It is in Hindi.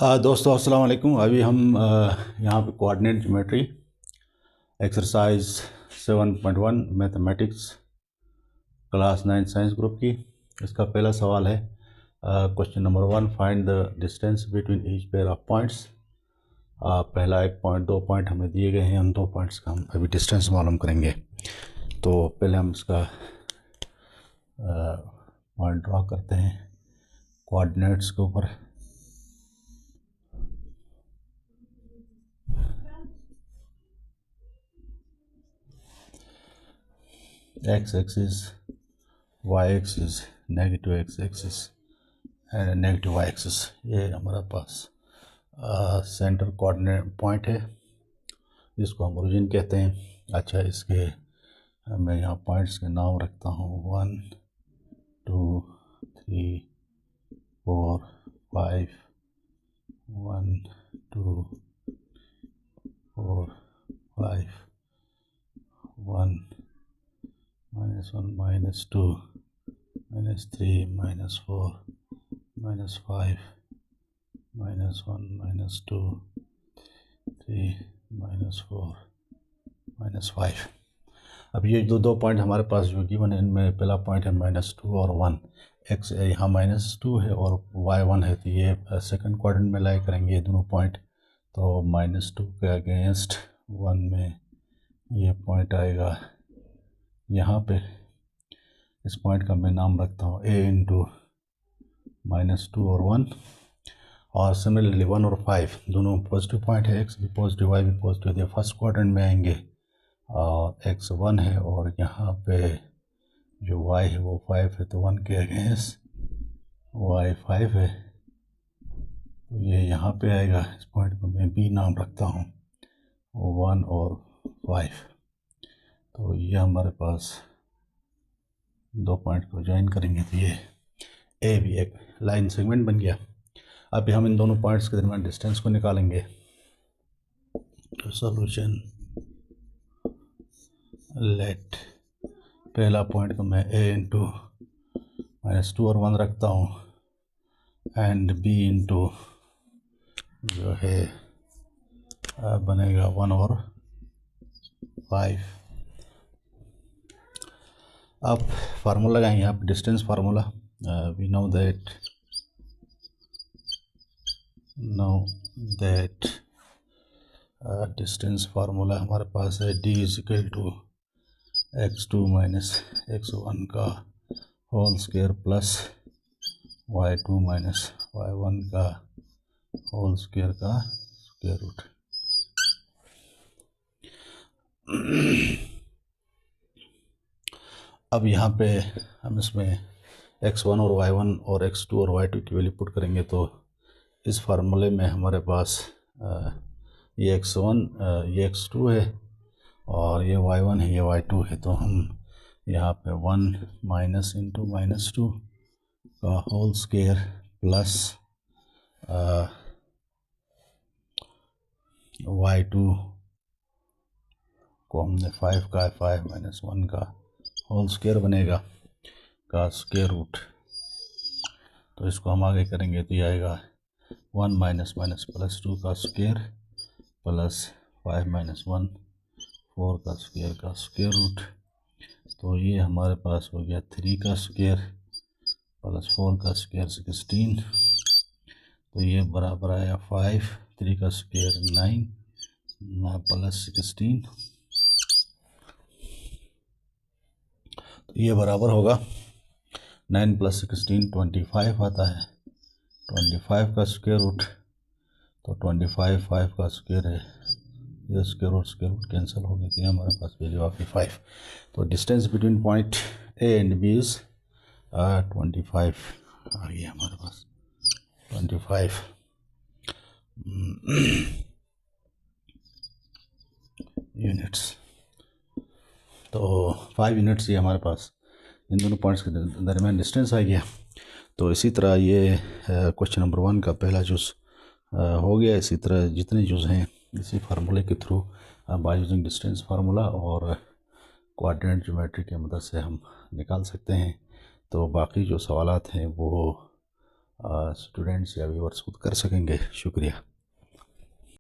दोस्तों अस्सलाम वालेकुम। अभी हम यहाँ पे coordinate geometry exercise 7.1 mathematics class 9 science group की इसका पहला सवाल है। Question number 1, find the distance between each pair of points. पहला एक पॉइंट, दो पॉइंट हमें दिए गए हैं, उन दो पॉइंट्स का हम अभी डिस्टेंस मालूम करेंगे। तो पहले हम इसका पॉइंट ड्रॉ करते हैं कोऑर्डिनेट्स के ऊपर। X axis, Y axis, negative X axis and negative Y axis, ये हमारा पास सेंटर कोऑर्डिनेट पॉइंट है जिसको हम ओरिजिन कहते हैं। अच्छा, इसके मैं यहाँ पॉइंट्स के नाम रखता हूँ 1 2 3 4 5 1 2 4 5 1 -1 -2 -3 -4 -5 -1 -2 3 -4 -5। अब ये जो दो पॉइंट हमारे पास जो गिवन है, इनमें पहला पॉइंट है -2 और 1। एक्स यहाँ -2 है और y1 है, तो ये सेकंड क्वाड्रेंट में लाई करेंगे ये दोनों पॉइंट। तो -2 के अगेंस्ट 1 में ये पॉइंट आएगा यहाँ पे। इस पॉइंट का मैं नाम रखता हूँ a इंटू -2 और 1। और सिमिलरली 1 और 5 दोनों पॉजिटिव पॉइंट है, x भी पॉजिटिव y भी पॉजिटिव, ये फर्स्ट क्वाड्रेंट में आएंगे। और x 1 है और यहाँ पे जो y है वो 5 है, तो 1 के अगेंस्ट y 5 है, तो ये यहाँ पे आएगा। इस पॉइंट को मैं b नाम रखता हूँ, 1 और 5। तो ये हमारे पास दो पॉइंट को ज्वाइन करेंगे तो ये ए भी एक लाइन सेगमेंट बन गया। अभी हम इन दोनों पॉइंट्स के दरमियान डिस्टेंस को निकालेंगे। तो सॉल्यूशन, लेट पहला पॉइंट को मैं a इंटू -2 और 1 रखता हूँ एंड b इंटू जो है बनेगा 1 और 5। अब फार्मूला लगाएंगे आप distance formula. We know that distance formula हमारे पास है d = x2 - x1 का whole square plus y2 - y1 का होल स्क्वायर का स्क्वायर रूट। अब यहाँ पे हम इसमें x1 और y1 और x2 और y2 की वैल्यू पुट करेंगे, तो इस फार्मूले में हमारे पास ये x1 ये x2 है और ये y1 है, ये y2 है। तो हम यहाँ पे 1 माइनस इंटू -2 का होल स्क्वायर प्लस y2 को हमने 5 का 5 - 1 का होल स्क्वायर बनेगा का स्क्वायर रूट। तो इसको हम आगे करेंगे तो ये आएगा 1 माइनस माइनस प्लस 2 का स्क्वायर प्लस 5 - 1 4 का स्क्वायर रूट। तो ये हमारे पास हो गया 3 का स्क्वायर प्लस 4 का स्क्वायर 16। तो ये बराबर आया 5, 3 का स्क्वायर 9 प्लस 16। तो ये बराबर होगा 9 + 16 25 आता है, 25 का स्क्वायर रूट। तो 25 5 का स्क्वायर है, ये स्क्वायर रूट कैंसिल हो गया, तो ये हमारे पास वैल्यू आ गई 5। तो distance between point A and B is 25 आ गया हमारे पास 25 यूनिट्स। तो 5 यूनिट्स ये हमारे पास इन दोनों पॉइंट्स के दरमियान डिस्टेंस आ गया। तो इसी तरह ये क्वेश्चन नंबर 1 का पहला जूस हो गया। इसी तरह जितने जूस हैं इसी फार्मूले के through by using distance formula और कोऑर्डिनेट ज्योमेट्री की मदद से हम निकाल सकते हैं। तो बाकी जो सवालात हैं वो स्टूडेंट्स या व्यूअर्स खुद कर सकेंगे। शुक्रिया।